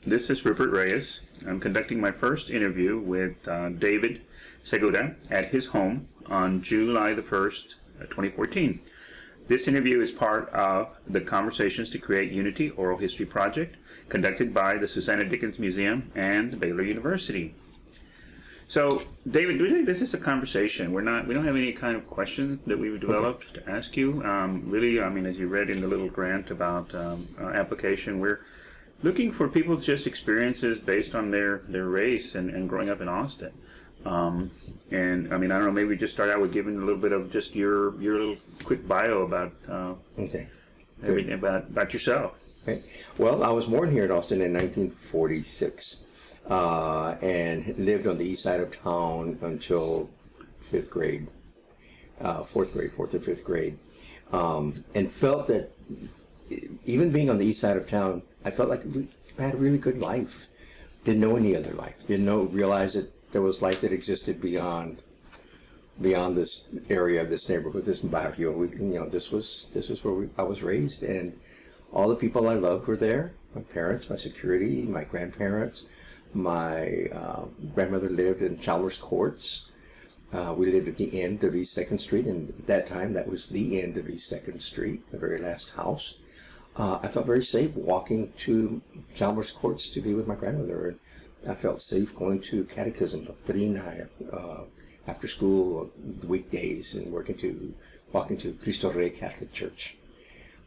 This is Rupert Reyes. I'm conducting my first interview with David Segura at his home on July the 1st, 2014. This interview is part of the Conversations to Create Unity Oral History Project conducted by the Susanna Dickinson Museum and Baylor University. So, David, this is a conversation. We don't have any kind of questions that we've developed to ask you. Really, I mean, as you read in the little grant about our application, we're looking for people's just experiences based on their race and growing up in Austin. And I mean, I don't know, maybe we just start out with giving a little bit of just your little quick bio about everything about yourself. Okay. Well, I was born here in Austin in 1946 and lived on the east side of town until fourth or fifth grade, and felt that even being on the east side of town, I felt like we had a really good life. Didn't know any other life. Realize that there was life that existed beyond this area, this neighborhood, this barrio. This was where I was raised, and all the people I loved were there. My parents, my security, my grandparents. My grandmother lived in Chalmers Courts. We lived at the end of East 2nd Street, and at that time that was the end of East 2nd Street, the very last house. I felt very safe walking to Chalmers Courts to be with my grandmother. I felt safe going to Catechism, Doctrina, after school, weekdays, and walking to Cristo Rey Catholic Church.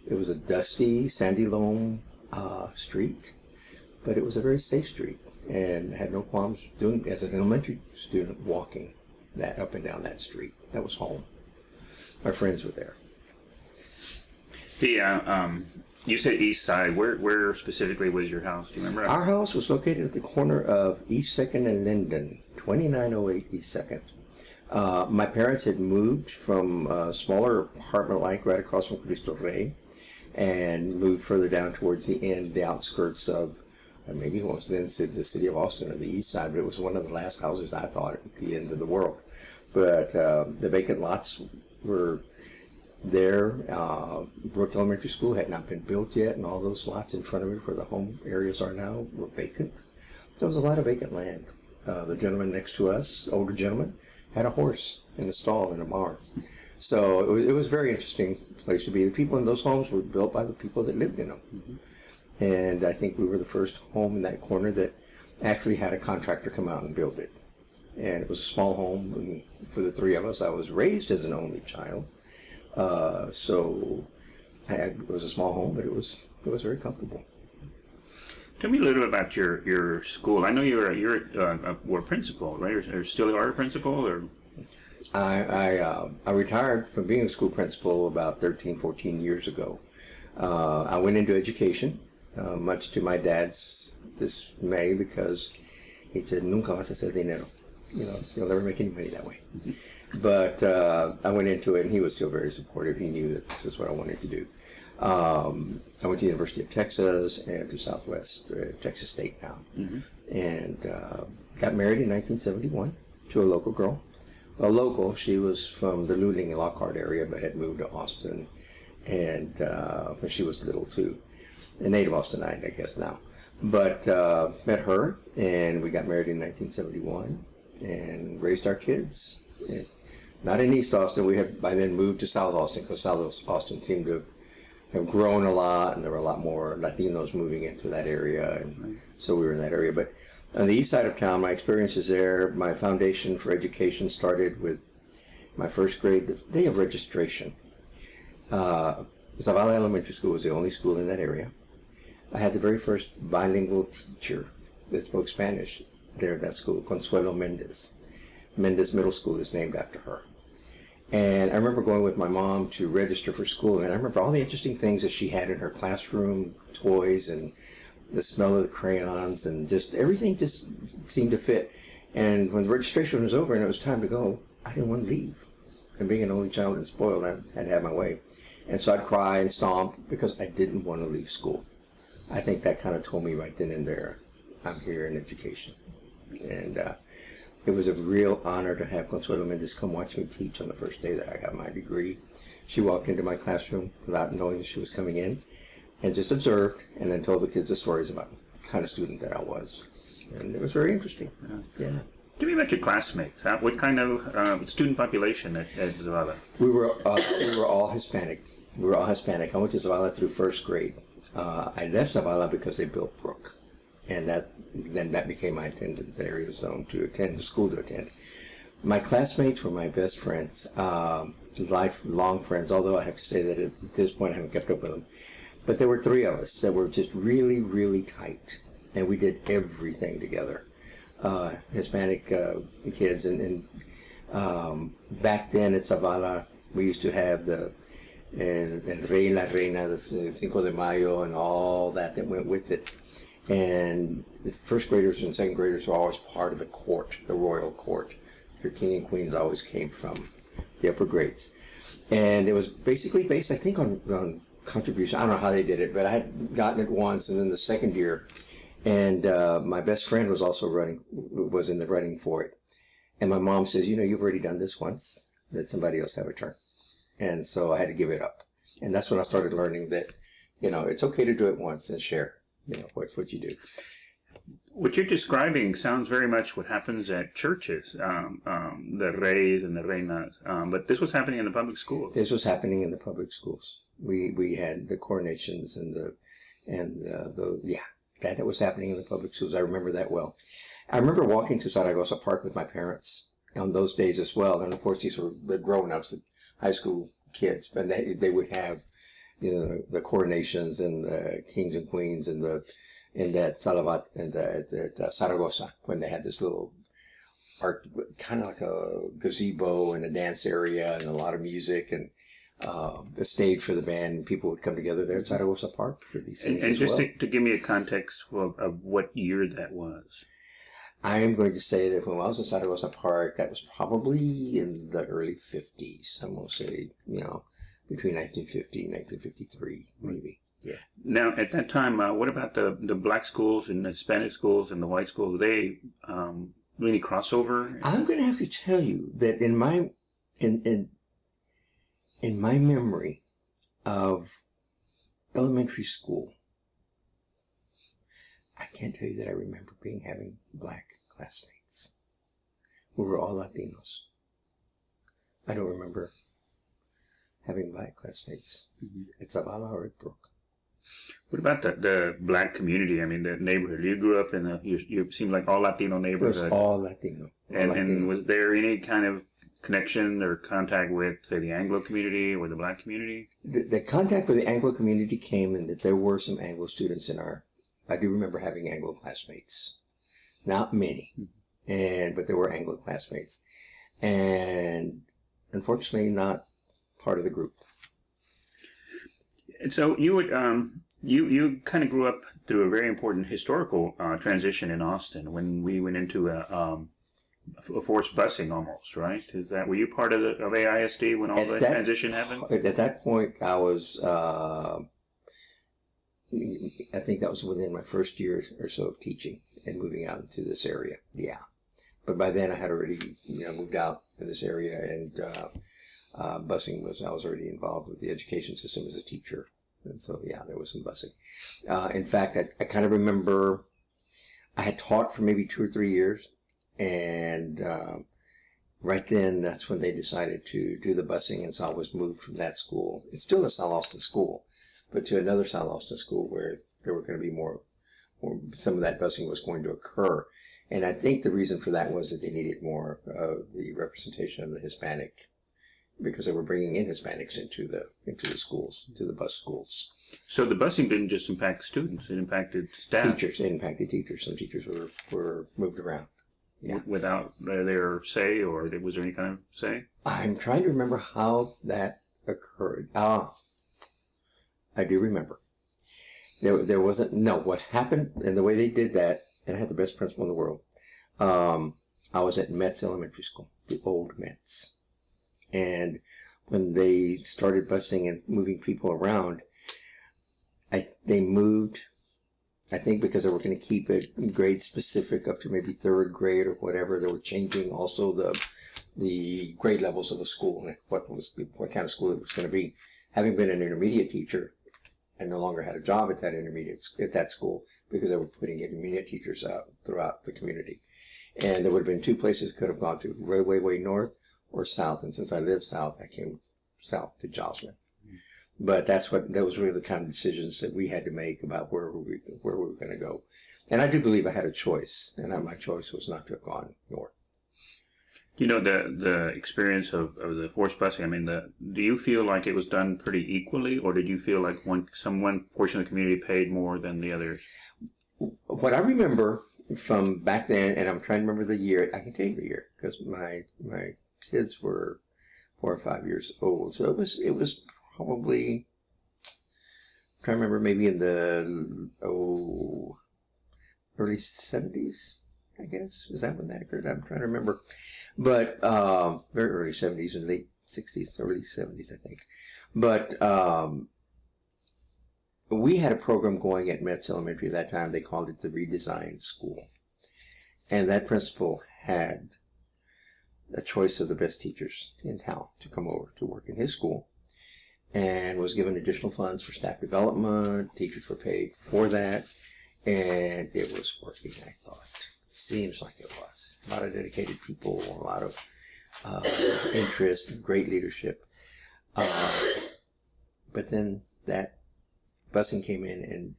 It was a dusty, sandy loam street, but it was a very safe street, and I had no qualms doing, as an elementary student, walking that up and down that street. That was home. My friends were there. You said east side. Where specifically was your house? Do you remember? Our house was located at the corner of East 2nd and Linden, 2908 East 2nd. My parents had moved from a smaller apartment-like right across from Cristo Rey, and moved further down towards the end, the outskirts of, maybe it was then the city of Austin, or the east side, but it was one of the last houses, I thought, at the end of the world. But the vacant lots were there. Brook Elementary School had not been built yet, and all those lots in front of it where the home areas are now were vacant. So there was a lot of vacant land. The gentleman next to us, older gentleman, had a horse in a stall in a barn. So it was a very interesting place to be. The people in those homes were built by the people that lived in them. Mm-hmm. And I think we were the first home in that corner that actually had a contractor come out and build it. And it was a small home, and for the three of us, I was raised as an only child. So it was a small home, but it was very comfortable. Tell me a little bit about your school. I know you're a principal, right? Or still are a principal, or? I retired from being a school principal about 13, 14 years ago. I went into education, much to my dad's dismay, because he said, "Nunca vas a hacer dinero. You'll never make any money that way." But I went into it, and he was still very supportive. He knew that this is what I wanted to do. I went to the University of Texas and to Southwest, Texas State now, and got married in 1971 to a local girl. She was from the Luling and Lockhart area, but had moved to Austin, and when she was little too, a native Austinite, I guess now. But met her, and we got married in 1971, and raised our kids. Not in East Austin. We had by then moved to South Austin, because South Austin seemed to have grown a lot, and there were a lot more Latinos moving into that area, and so we were in that area. But on the east side of town, my experiences there, my foundation for education started with my first grade, the day of registration. Zavala Elementary School was the only school in that area. I had the very first bilingual teacher that spoke Spanish there at that school, Consuelo Mendez. Mendez Middle School is named after her. And I remember going with my mom to register for school, and I remember all the interesting things that she had in her classroom, toys, and the smell of the crayons, and just everything just seemed to fit. And when the registration was over and it was time to go, I didn't want to leave. And being an only child and spoiled, I had to have my way. And so I'd cry and stomp because I didn't want to leave school. I think that kind of told me right then and there, I'm here in education. And it was a real honor to have Consuelo Mendez come watch me teach on the first day that I got my degree. She walked into my classroom without knowing that she was coming in, and just observed, and then told the kids the stories about kind of student that I was. And it was very interesting. Yeah. Tell me about your classmates. What kind of student population at Zavala? We were all Hispanic. We were all Hispanic. I went to Zavala through first grade. I left Zavala because they built Brook, and then that became my attendance area zone to attend the school to attend. My classmates were my best friends, lifelong friends. Although I have to say that at this point I haven't kept up with them. But there were three of us that were just really, really tight, and we did everything together. Hispanic kids, and back then at Zavala we used to have the Rey la Reina, the Cinco de Mayo, and all that went with it. And the first graders and second graders were always part of the court, the royal court. Your king and queens always came from the upper grades. And it was basically based, I think, on contribution. I don't know how they did it, but I had gotten it once, and then the second year. And my best friend was also was in the running for it. And my mom says, you've already done this once. Let somebody else have a turn. And so I had to give it up. And that's when I started learning that, it's okay to do it once and share, what you do. What you're describing sounds very much what happens at churches, the Reyes and the Reinas. But this was happening in the public schools. This was happening in the public schools. We had the coronations that was happening in the public schools. I remember that well. I remember walking to Zaragoza Park with my parents on those days as well. And of course, these were the grown-ups, the high school kids, but they would have, the coronations and the kings and queens and that Salavat and the Zaragoza, when they had this little art, kind of like a gazebo and a dance area and a lot of music and the stage for the band. People would come together there at Zaragoza Park for these things. And just to give me a context of what year that was. I am going to say that when I was in Zaragoza Park, that was probably in the early 50s. I'm going to say, between 1950 and 1953, maybe. Yeah. Now, at that time, what about the black schools and the Hispanic schools and the white schools? They any crossover? I'm going to have to tell you that in my memory of elementary school, I can't tell you that I remember having black classmates. We were all Latinos. I don't remember having black classmates at Zavala or at Brook. What about the black community? I mean, the neighborhood. You grew up in you seemed like all Latino neighborhood. It was all Latino. And was there any kind of connection or contact with, say, the Anglo community or the black community? The contact with the Anglo community came in that there were some Anglo students I do remember having Anglo classmates. Not many, but there were Anglo classmates. And unfortunately not part of the group. And so you would you kind of grew up through a very important historical transition in Austin when we went into a forced busing almost, right? Were you part of AISD when all the transition happened? At that point, I was. I think that was within my first year or so of teaching and moving out into this area. Yeah, but by then I had already moved out in this area, and busing I was already involved with the education system as a teacher, and so there was some busing. In fact, I kind of remember I had taught for maybe 2 or 3 years, and right then that's when they decided to do the busing, and so I was moved from that school. It's still a South Austin school, but to another South Austin school where there were going to be more some of that busing was going to occur. And I think the reason for that was that they needed more of the representation of the Hispanic, because they were bringing in Hispanics into the schools, into the bus schools. So the busing didn't just impact students; it impacted staff. Teachers. It impacted teachers. Some teachers were moved around. Yeah. Without their say, or was there any kind of say? I'm trying to remember how that occurred. I do remember. There wasn't, no, what happened, and the way they did that, and I had the best principal in the world, I was at Metz Elementary School, the old Metz. And when they started busing and moving people around, they moved, I think because they were going to keep it grade specific up to maybe 3rd grade or whatever. They were changing also the grade levels of the school and what kind of school it was going to be. Having been an intermediate teacher, I no longer had a job at that school because they were putting intermediate teachers out throughout the community. And there would have been two places I could have gone to, way north or south. And since I lived south, I came south to Joslyn. But that was really the kind of decisions that we had to make about where we were going to go. And I do believe I had a choice, and my choice was not to have gone north. You know, the experience of the forced busing, I mean, do you feel like it was done pretty equally, or did you feel like one portion of the community paid more than the others? What I remember from back then, and I'm trying to remember the year, I can tell you the year, because my kids were 4 or 5 years old. So it was probably, I'm trying to remember, maybe in the early 70s, I guess. Is that when that occurred? I'm trying to remember. But very early 70s and late 60s, early 70s, I think. But we had a program going at Metz Elementary at that time. They called it the Redesigned School. And that principal had a choice of the best teachers in town to come over to work in his school, and was given additional funds for staff development. Teachers were paid for that, and it was working, I thought. Seems like it was. A lot of dedicated people, a lot of interest, great leadership. But then that busing came in, and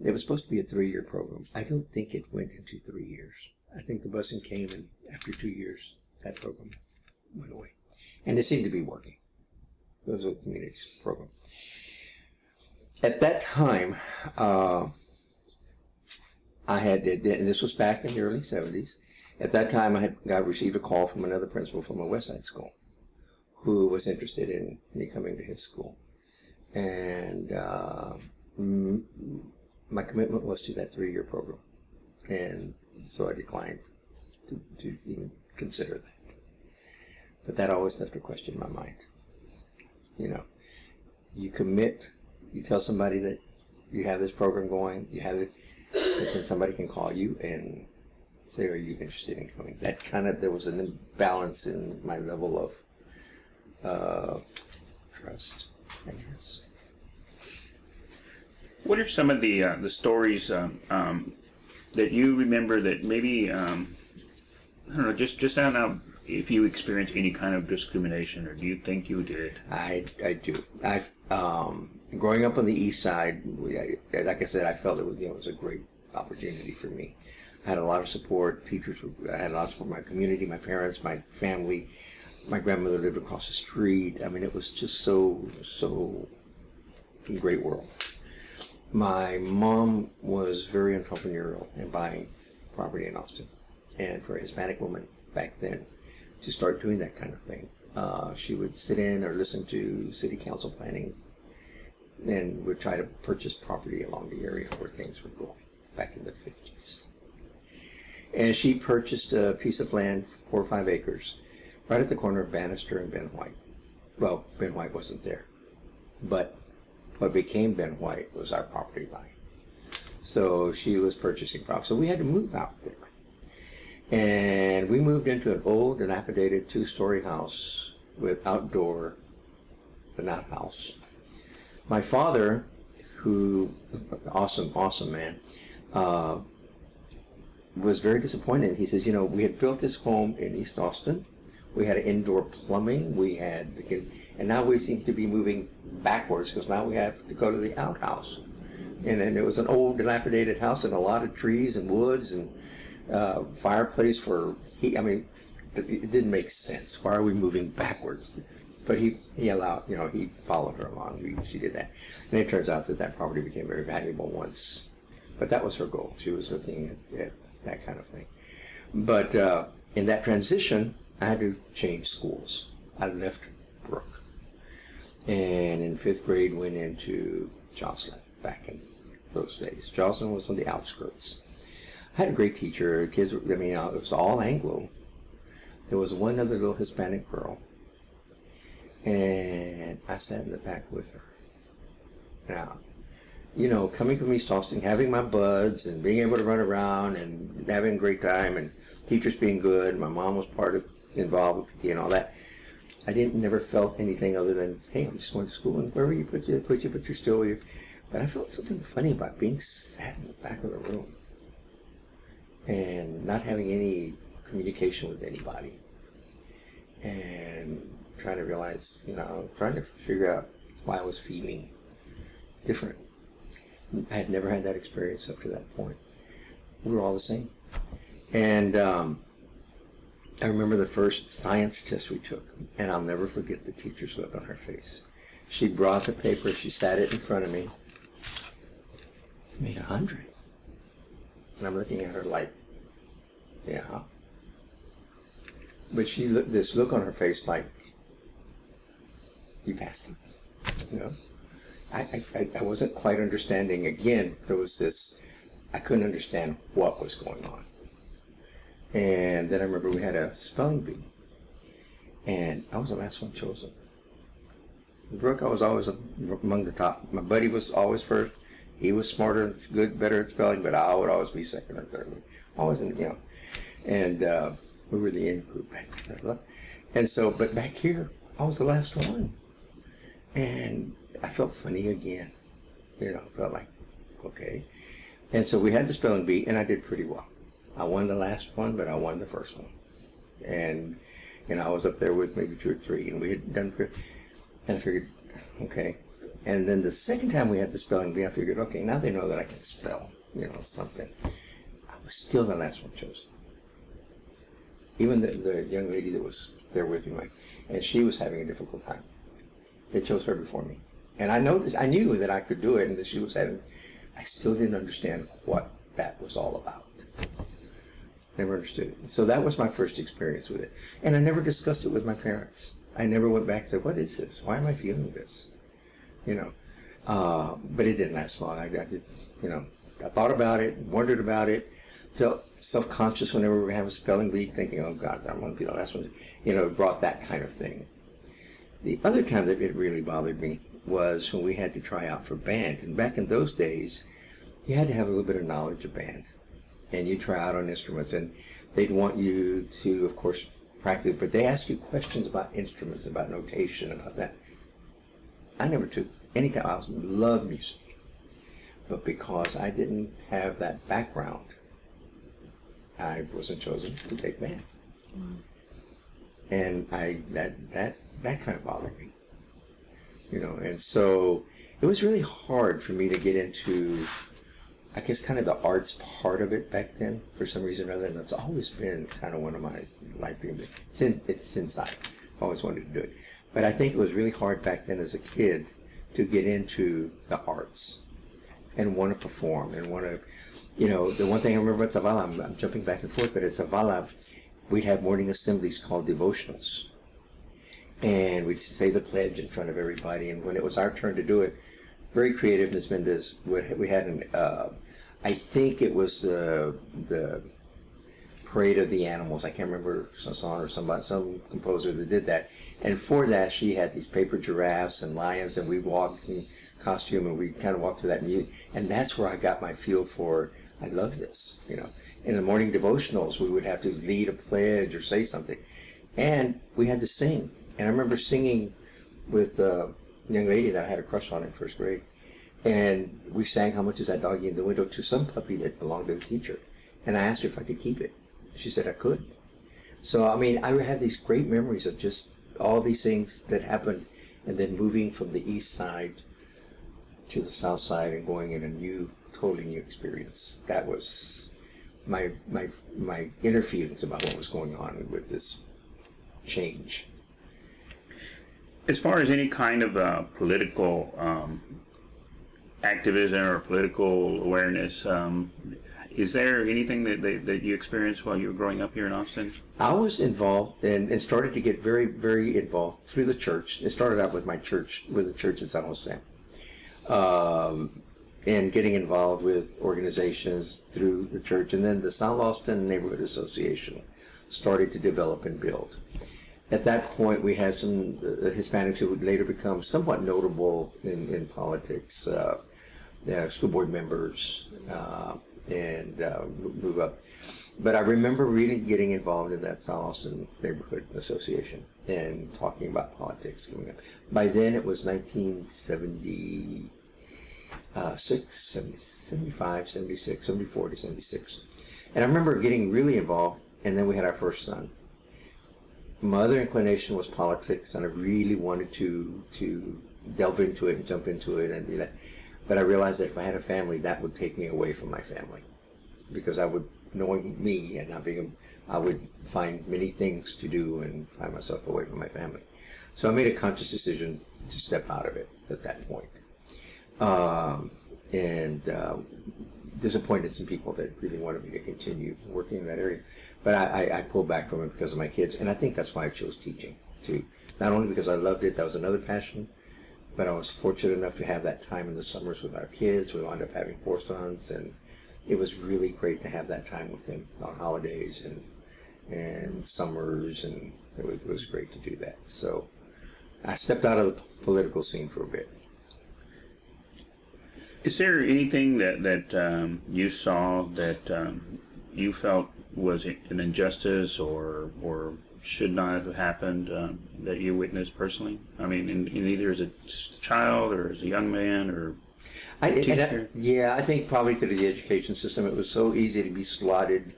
it was supposed to be a 3-year program. I don't think it went into 3 years. I think the busing came, and after 2 years, that program went away. And it seemed to be working. It was a community program. At that time, and this was back in the early 70s. At that time, I received a call from another principal from a West Side school who was interested in me coming to his school. And my commitment was to that 3-year program. And so I declined to even consider that. But that always left a question in my mind. You know, you commit, you tell somebody that you have this program going, you have it, but then somebody can call you and say, are you interested in coming? There was an imbalance in my level of trust, I guess. What are some of the stories that you remember that maybe, I don't know, just out now, if you experienced any kind of discrimination, or do you think you did? I do. Growing up on the east side, like I said, I felt it was a great opportunity for me. I had a lot of support. Teachers, I had a lot of support. My community, my parents, my family. My grandmother lived across the street. I mean, it was just so a great world. My mom was very entrepreneurial in buying property in Austin. And for a Hispanic woman back then to start doing that kind of thing, she would sit in or listen to city council planning and would try to purchase property along the area where things would go back in the 50s. And she purchased a piece of land, 4 or 5 acres, right at the corner of Bannister and Ben White. Well, Ben White wasn't there, but what became Ben White was our property line. So she was purchasing property. So we had to move out there. And we moved into an old, dilapidated 2-story house with outdoor, an outhouse. My father, who was an awesome man, was very disappointed. He says, we had built this home in East Austin. We had indoor plumbing. We had and now we seem to be moving backwards because now we have to go to the outhouse. And then it was an old, dilapidated house and a lot of trees and woods and fireplace for heat. I mean, it didn't make sense. Why are we moving backwards? But he allowed, he followed her along. She did that. And it turns out that property became very valuable once. But that was her goal. She was looking at that kind of thing. But in that transition, I had to change schools. I left Brooke. And in 5th grade, went into Joslyn back in those days. Joslyn was on the outskirts. I had a great teacher. Kids, it was all Anglo. There was one other little Hispanic girl. And I sat in the back with her. Now, coming from East Austin, having my buds and being able to run around and having a great time and teachers being good, my mom was involved with PT and all that. I never felt anything other than, hey, I'm just going to school and wherever you put you, but you're still here. But I felt something funny about being sat in the back of the room and not having any communication with anybody, and trying to realize, you know, trying to figure out why I was feeling different. I had never had that experience up to that point. We were all the same. And I remember the first science test we took, and I'll never forget the teacher's look on her face. She brought the paper, she sat it in front of me, made 100. And I'm looking at her like, yeah. But she looked, this look on her face like, you passed it, you know? I wasn't quite understanding. Again, there was this, I couldn't understand what was going on. And then I remember we had a spelling bee, and I was the last one chosen. Brooke, I was always among the top. My buddy was always first. He was smarter and good, better at spelling, but I would always be second or third. Always, you know. And we were the in group back then. And so, but back here, I was the last one. And I felt funny again. You know, felt like, okay. And so we had the spelling bee, and I did pretty well. I won the last one, but I won the first one. And, you know, I was up there with maybe 2 or 3, and we had done good. And I figured, okay. And then the second time we had the spelling bee, I figured, okay, now they know that I can spell, you know, something. I was still the last one chosen. Even the young lady that was there with me, and she was having a difficult time. They chose her before me. And I knew that I could do it, and that she was having, I still didn't understand what that was all about. Never understood it. So that was my first experience with it. And I never discussed it with my parents. I never went back and said, what is this? Why am I feeling this? You know, but it didn't last long. I just, you know, I thought about it, wondered about it, felt self-conscious whenever we were having a spelling bee, thinking, oh God, I want to be the last one. You know, it brought that kind of thing. The other time that it really bothered me was when we had to try out for band. And back in those days, you had to have a little bit of knowledge of band. And you try out on instruments, and they'd want you to, of course, practice, but they ask you questions about instruments, about notation, about that. I never took any kind. I loved music, but because I didn't have that background, I wasn't chosen to take band. And that kind of bothered me, you know. And so it was really hard for me to get into, I guess, kind of the arts part of it back then, for some reason or other. And that's always been kind of one of my life dreams. Since I've always wanted to do it. But I think it was really hard back then as a kid to get into the arts and want to perform and want to, you know, the one thing I remember at Zavala, I'm jumping back and forth, but at Zavala, we'd have morning assemblies called devotionals. And we'd say the pledge in front of everybody. And when it was our turn to do it, very creative, and it's been this, we had an, I think it was the Parade of the Animals. I can't remember some song or some composer that did that. And for that, she had these paper giraffes and lions, and we walked in costume, and we kind of walked through that music. And that's where I got my feel for, I love this, you know. In the morning devotionals, we would have to lead a pledge or say something. And we had to sing. And I remember singing with a young lady that I had a crush on in first grade. And we sang How Much Is That Doggy in the Window to some puppy that belonged to the teacher. And I asked her if I could keep it. She said I could. So, I mean, I have these great memories of just all these things that happened, and then moving from the east side to the south side and going in a totally new experience. That was my inner feelings about what was going on with this change. As far as any kind of political activism or political awareness, is there anything that you experienced while you were growing up here in Austin? I was involved and started to get very, very involved through the church. It started out with my church, with the church in San Jose. And getting involved with organizations through the church. And then the South Austin Neighborhood Association started to develop and build. At that point, we had some Hispanics who would later become somewhat notable in politics, school board members, and move up. But I remember really getting involved in that South Austin Neighborhood Association and talking about politics coming up. By then, it was 1970. 75, 76, 74 to 76. And I remember getting really involved, and then we had our first son. My other inclination was politics, and I really wanted to delve into it and jump into it and do that. But I realized that if I had a family, that would take me away from my family, because I would, knowing me and not being, I would find many things to do and find myself away from my family. So I made a conscious decision to step out of it at that point. Disappointed some people that really wanted me to continue working in that area. But I pulled back from it because of my kids. And I think that's why I chose teaching, too. Not only because I loved it, that was another passion, but I was fortunate enough to have that time in the summers with our kids. We wound up having 4 sons, and it was really great to have that time with them on holidays and summers, and it was great to do that. So I stepped out of the political scene for a bit. Is there anything that you saw that you felt was an injustice or should not have happened that you witnessed personally? I mean, in either as a child or as a young man or teacher? I think probably through the education system, it was so easy to be slotted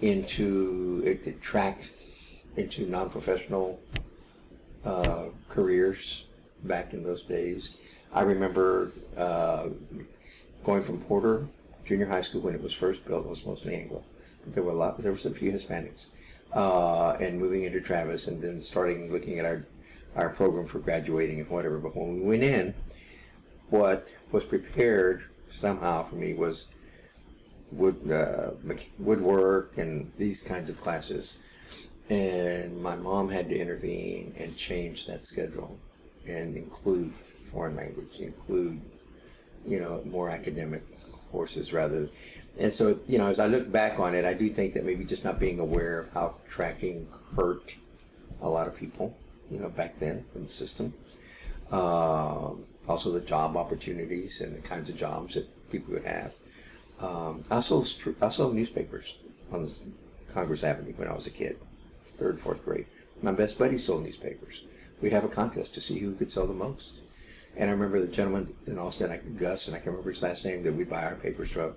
into, tracked into non-professional careers back in those days. I remember going from Porter Junior High School when it was first built. It was mostly Anglo, but there was a few Hispanics, and moving into Travis, and then starting looking at our program for graduating and whatever. But when we went in, what was prepared somehow for me was woodwork and these kinds of classes, and my mom had to intervene and change that schedule and include foreign language, include, more academic courses rather. And so, as I look back on it, I do think that maybe just not being aware of how tracking hurt a lot of people, back then in the system. Also the job opportunities and the kinds of jobs that people would have. I sold newspapers on Congress Avenue when I was a kid, 3rd, 4th grade. My best buddy sold newspapers. We'd have a contest to see who could sell the most. And I remember the gentleman in Austin, Gus, and I can remember his last name, that we'd buy our papers from,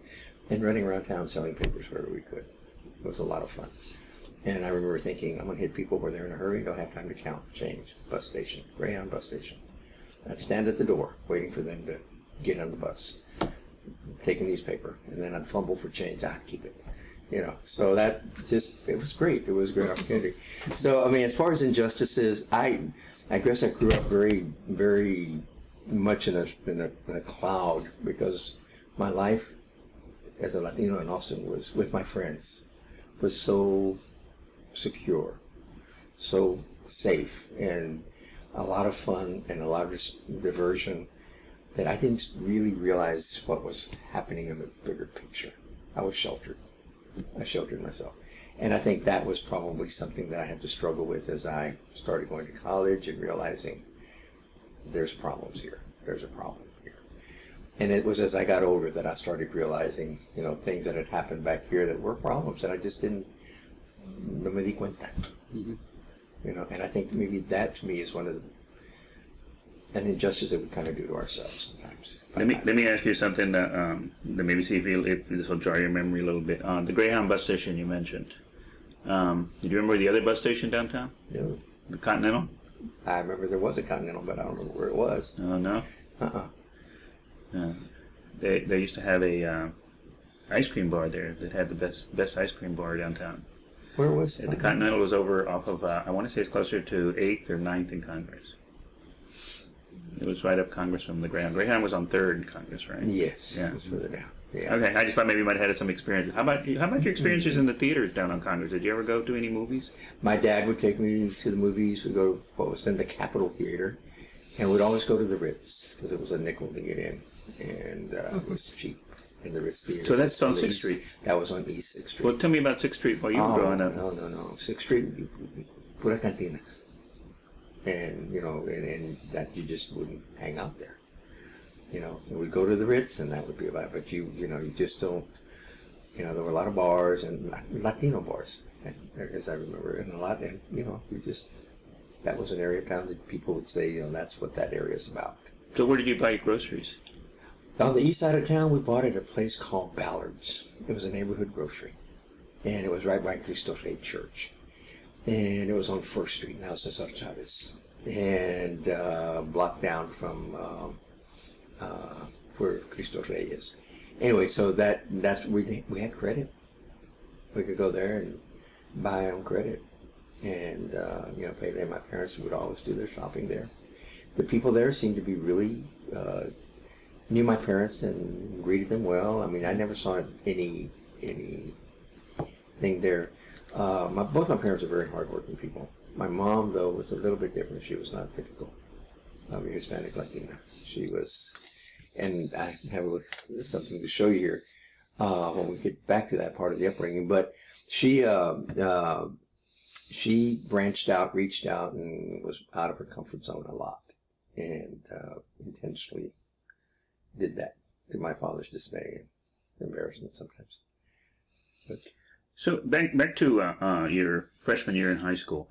and running around town selling papers wherever we could. It was a lot of fun. And I remember thinking, I'm going to hit people where they're in a hurry, don't have time to count, change, bus station, Greyhound bus station. I'd stand at the door waiting for them to get on the bus, take a newspaper, and then I'd fumble for change. I'd keep it. So that just, it was great. It was a great opportunity. So, I mean, as far as injustices, I guess I grew up very, very much in a cloud, because my life as a Latino in Austin was with my friends, was so secure, so safe, and a lot of fun and a lot of diversion, that I didn't really realize what was happening in the bigger picture. I was sheltered. I sheltered myself. And I think that was probably something that I had to struggle with as I started going to college and realizing there's problems here. There's a problem here. And it was as I got older that I started realizing, things that had happened back here that were problems that I just no me di cuenta. Mm-hmm. And I think maybe that to me is one of an injustice that we kind of do to ourselves sometimes. Let me ask you something that maybe see if this will jar your memory a little bit. The Greyhound bus station you mentioned. Did you remember the other bus station downtown? No. The Continental? I remember there was a Continental, but I don't remember where it was. Oh, no? They used to have a ice cream bar there that had the best ice cream bar downtown. Where was it? The Continental was over off of, I want to say it's closer to 8th or 9th in Congress. It was right up Congress from the Greyhound. Greyhound was on 3rd in Congress, right? Yes. Yeah. It was further down. Yeah. Okay, I just thought maybe you might have had some experience. How about your experiences in the theaters down on Congress? Did you ever go to any movies? My dad would take me to the movies. We'd go to what was then the Capitol Theater, and we'd always go to the Ritz because it was a nickel to get in, and it was cheap in the Ritz Theater. So that's on 6th Street? That was on East 6th Street. Well, tell me about 6th Street while you were growing up. No. 6th Street, pura cantinas. And, and that you just wouldn't hang out there. So we'd go to the Ritz, and that would be about it. But you just don't, there were a lot of bars, and Latino bars, as I remember, and that was an area of town that people would say, that's what that area is about. So where did you buy your groceries? On the east side of town, we bought it at a place called Ballard's. It was a neighborhood grocery, and it was right by Cristo Rey Church. And it was on 1st Street, now Cesar Chavez, and blocked down from where Cristo Rey is. Anyway, so that's we had credit. We could go there and buy on credit, and pay there. My parents would always do their shopping there. The people there seemed to be really knew my parents and greeted them well. I mean, I never saw anything there. Both my parents are very hardworking people. My mom, though, was a little bit different. She was not typical of a Hispanic Latina. She was, and I have something to show you here when we get back to that part of the upbringing. But she branched out, reached out, and was out of her comfort zone a lot, and intentionally did that to my father's dismay and embarrassment sometimes. But, so back to your freshman year in high school.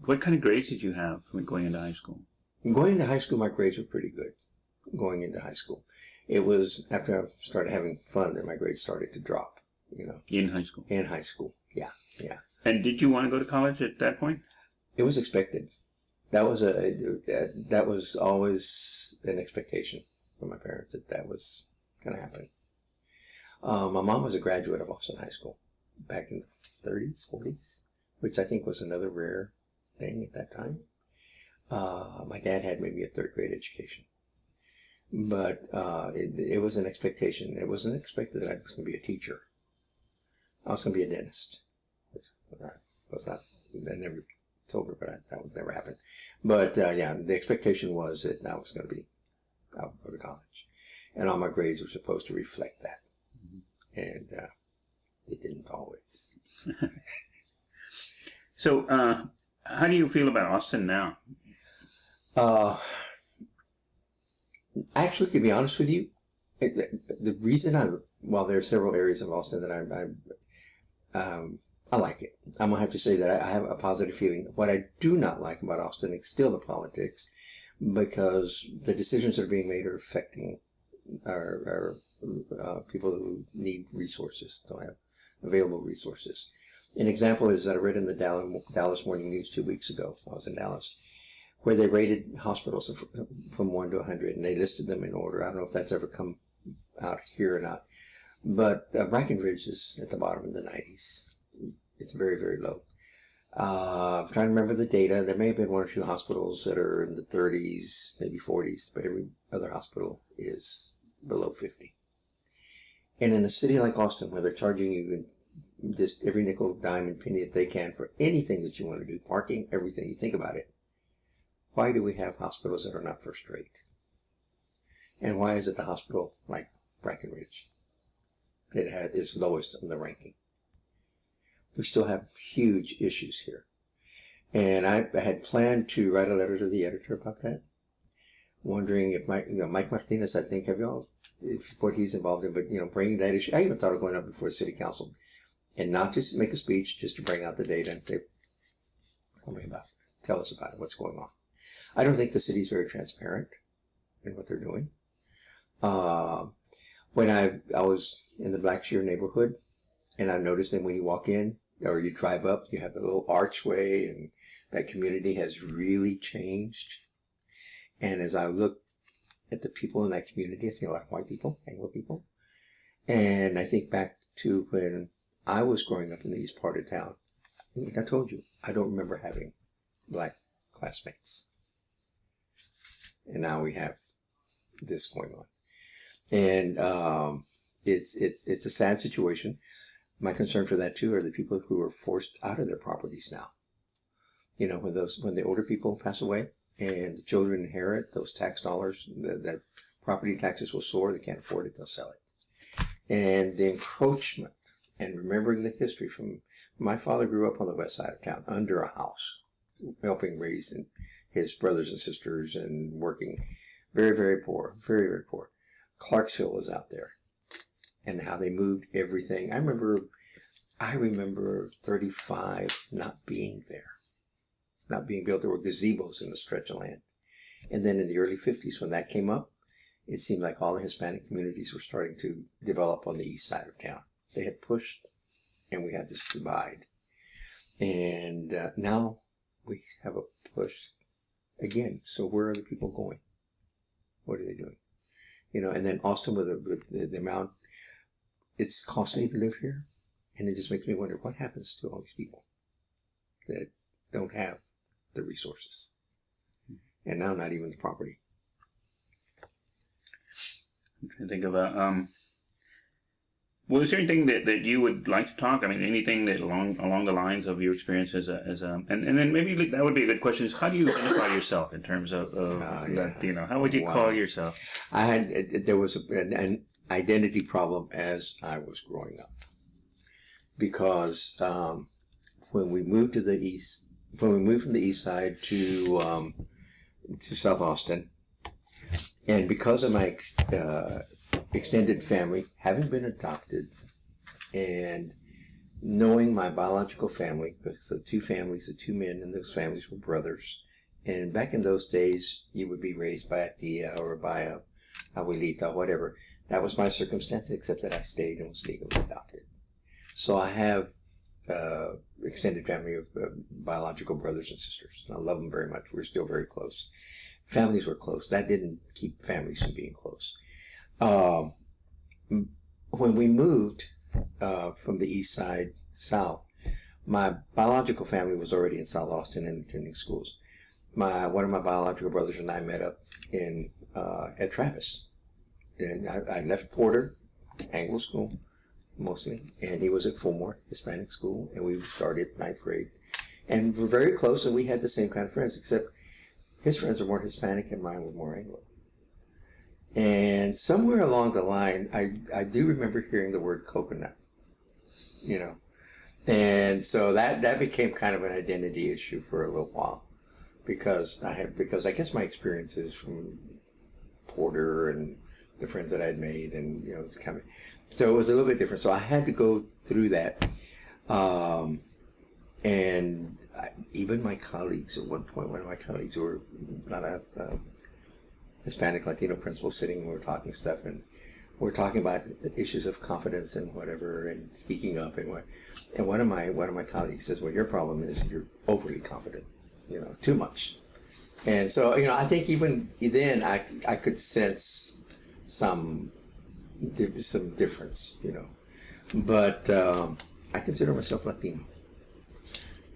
What kind of grades did you have when going into high school? Going into high school, my grades were pretty good. Going into high school, it was after I started having fun that my grades started to drop. In high school. In high school, yeah. And did you want to go to college at that point? It was expected. That was always an expectation from my parents that was going to happen. My mom was a graduate of Austin High School back in the 30s, 40s, which I think was another rare thing at that time. My dad had maybe a 3rd grade education, but it was an expectation. It wasn't expected that I was going to be a teacher. I was going to be a dentist. I never told her, but that would never happen. But the expectation was that I would go to college, and all my grades were supposed to reflect that, and they didn't always. So, how do you feel about Austin now? Actually, to be honest with you, the reason there are several areas of Austin that I like it. I'm gonna have to say that I have a positive feeling. What I do not like about Austin is still the politics, because the decisions that are being made are affecting our people who need resources, don't have available resources. An example is that I read in the Dallas Morning News 2 weeks ago. I was in Dallas, where they rated hospitals from 1 to 100, and they listed them in order. I don't know if that's ever come out here or not, but Breckenridge is at the bottom of the 90s. It's very, very low. I'm trying to remember the data. There may have been 1 or 2 hospitals that are in the 30s, maybe 40s, but every other hospital is below 50. And in a city like Austin, where they're charging you just every nickel, dime, and penny that they can for anything that you want to do, parking, everything, you think about it. Why do we have hospitals that are not first rate? And why is it the hospital like Breckenridge that is lowest in the ranking? We still have huge issues here. And I had planned to write a letter to the editor about that, wondering if Mike Martinez, I think, what he's involved in, but, bringing that issue. I even thought of going up before the city council and not to make a speech, just to bring out the data and say, tell us about it, what's going on. I don't think the city's very transparent in what they're doing. When I was in the Blackshear neighborhood, and I've noticed that when you walk in or you drive up, you have the little archway, and that community has really changed. And as I look at the people in that community, I see a lot of white people, Anglo people. And I think back to when I was growing up in the east part of town. Like I told you, I don't remember having black classmates. And now we have this going on. And it's a sad situation. My concern for that too are the people who are forced out of their properties now. When the older people pass away and the children inherit those tax dollars, that property taxes will soar. They can't afford it. They'll sell it. And the encroachment, and remembering the history from my father grew up on the west side of town under a house, helping raise his brothers and sisters and working very, very poor, very, very poor. Clarksville was out there, and how they moved everything. I remember 35 not being there, not being built. There were gazebos in the stretch of land. And then in the early 50s, when that came up, it seemed like all the Hispanic communities were starting to develop on the east side of town. They had pushed, and we had this divide. And now we have a push again. So where are the people going? What are they doing? You know, and then Austin with the amount, it's costly to live here. And it just makes me wonder what happens to all these people that don't have the resources. And now not even the property. I'm trying to think of well, is there anything that you would like to talk? I mean, anything that along the lines of your experience as and then maybe that would be a good question is how do you identify yourself in terms of Latino? How would you call yourself? There was an identity problem as I was growing up, because when we moved to the east, when we moved from the east side to South Austin, and because of my extended family, having been adopted, and knowing my biological family, because the two families, the two men in those families were brothers, and back in those days, you would be raised by a tia or by a abuelita, whatever. That was my circumstance, except that I stayed and was legally adopted. So I have extended family of biological brothers and sisters. I love them very much. We're still very close. Families were close. That didn't keep families from being close. When we moved from the east side south, my biological family was already in South Austin and attending schools. One of my biological brothers and I met up at Travis. And I left Porter, Anglo School, mostly, and he was at Fulmore Hispanic School, and we started ninth grade. And we're very close, and we had the same kind of friends, except his friends were more Hispanic and mine were more Anglo. And somewhere along the line, I do remember hearing the word coconut, you know. And so that became kind of an identity issue for a little while, because I guess my experiences from Porter and the friends that I'd made, and you know, so it was a little bit different. So I had to go through that, even my colleagues at one point, one of my colleagues who were not a Hispanic Latino principal sitting, and we were talking stuff, and we're talking about issues of confidence and whatever, and speaking up, and one of my colleagues says, "Well, your problem is you're overly confident, you know, too much." And so, you know, I think even then I could sense some difference, you know, but I consider myself Latino,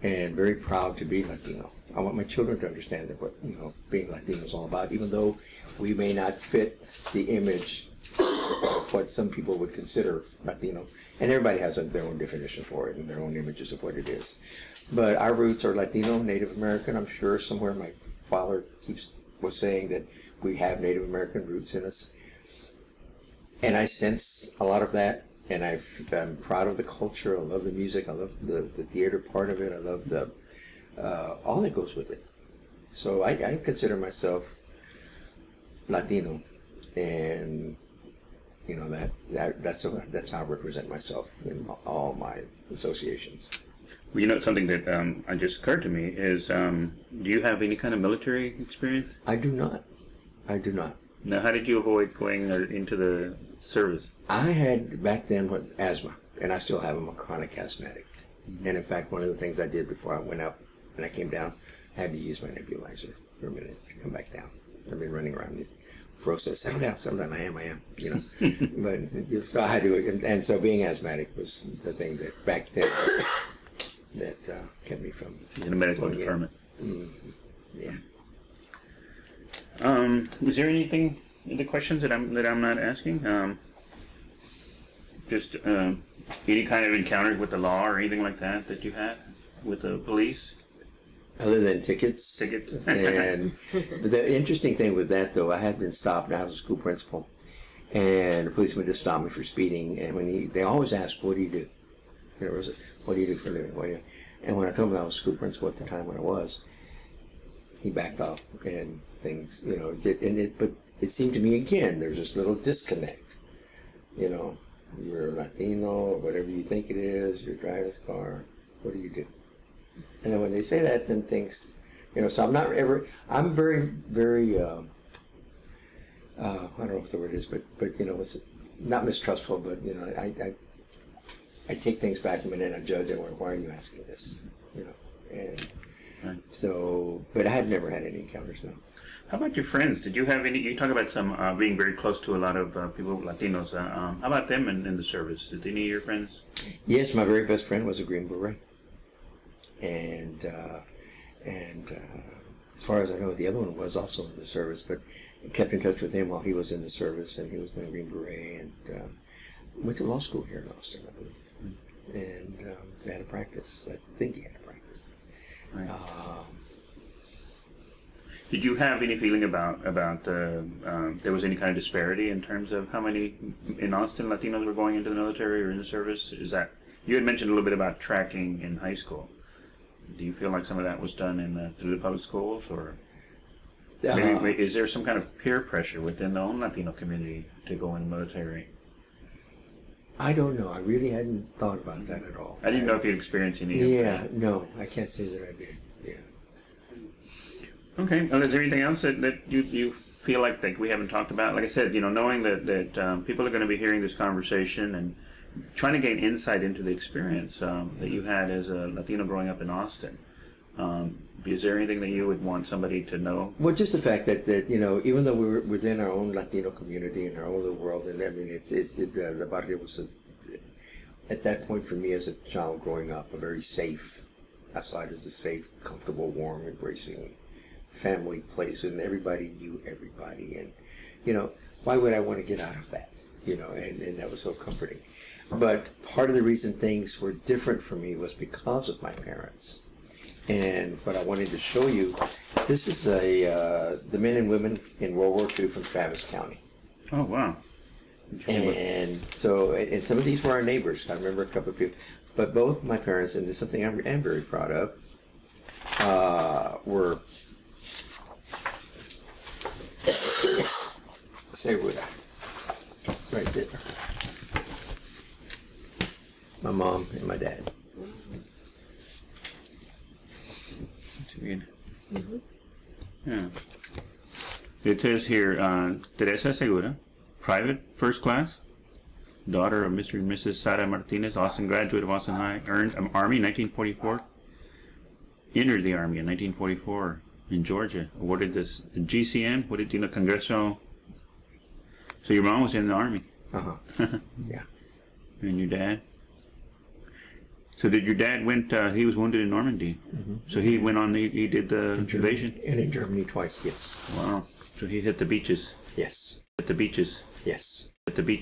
and very proud to be Latino. I want my children to understand that what, you know, being Latino is all about, even though we may not fit the image of what some people would consider Latino, and everybody has their own definition for it and their own images of what it is. But our roots are Latino, Native American. I'm sure somewhere my father was saying that we have Native American roots in us, and I sense a lot of that. And I'm proud of the culture. I love the music. I love the theater part of it. I love all that goes with it. So I consider myself Latino, and you know that's how I represent myself in all my associations. Well, you know, something that just occurred to me is, do you have any kind of military experience? I do not. I do not. Now, how did you avoid going into the service? I had back then asthma, and I still have. I'm a chronic asthmatic. Mm-hmm. And in fact, one of the things I did before I went up and I came down, I had to use my nebulizer for a minute to come back down. I've been running around this process. Settle down. I am, you know. But so I had to, and so being asthmatic was the thing that back then that kept me from in the medical department. Yeah. Is there anything in the questions that I'm not asking? Just any kind of encounter with the law or anything like that you had with the police? Other than tickets. Tickets. And the interesting thing with that, though, I had been stopped. I was a school principal, and the policeman just stopped me for speeding. And they always ask, "What do you do?" You know, what do you do for a living? And when I told him I was a school principal at the time when I was, he backed off and things, you know. But it seemed to me again, there's this little disconnect. You know, you're Latino or whatever you think it is. You're driving this car. What do you do? And then when they say that, then things, you know. So I'm very, very I don't know what the word is, but you know, it's not mistrustful, but you know, I take things back a minute and I judge. I went, why are you asking this? You know, and Right. so, but I have never had any encounters. No. How about your friends? Did you have any? You talk about some being very close to a lot of people, Latinos. How about them in the service? Did any of your friends? Yes, my very best friend was a Green Beret, and as far as I know, the other one was also in the service, but I kept in touch with him while he was in the service, and he was in the Green Beret, and went to law school here in Austin, I believe, and they had a practice. I think he had a practice. Right. Did you have any feeling about there was any kind of disparity in terms of how many in Austin Latinos were going into the military or in the service? Is that you had mentioned a little bit about tracking in high school? Do you feel like some of that was done in through the public schools, or maybe, is there some kind of peer pressure within the own Latino community to go in the military? I don't know. I really hadn't thought about that at all. I didn't know if you'd experienced any. Yeah, no, I can't say that I did. Yeah. Okay. Well, is there anything else that you feel like we haven't talked about? Like I said, you know, knowing that people are going to be hearing this conversation and trying to gain insight into the experience that you had as a Latino growing up in Austin. Is there anything that you would want somebody to know? Well, just the fact that you know, even though we're within our own Latino community and our own little world, and I mean, the barrio was at that point for me as a child growing up a very safe. I saw it as a safe, comfortable, warm, embracing family place, and everybody knew everybody, and you know, why would I want to get out of that? You know, and that was so comforting. But part of the reason things were different for me was because of my parents. And what I wanted to show you, this is the men and women in World War II from Travis County. Oh, wow. And so, and some of these were our neighbors. I remember a couple of people. But both my parents, and this is something I'm very proud of, were Segura, right there. My mom and my dad. That's good. Yeah. It says here, Teresa Segura, private, first class, daughter of Mr. and Mrs. Sara Martinez, Austin graduate of Austin High, earned an Army in 1944, entered the Army in 1944 in Georgia, awarded the GCN, what did you know, Congreso. So your mom was in the Army. Uh-huh. Yeah. And your dad? So did your dad he was wounded in Normandy. Mm-hmm. So he went on, he did the invasion? And in Germany twice, yes. Wow. So he hit the beaches. Yes. Hit the beaches. Yes. Hit the beaches.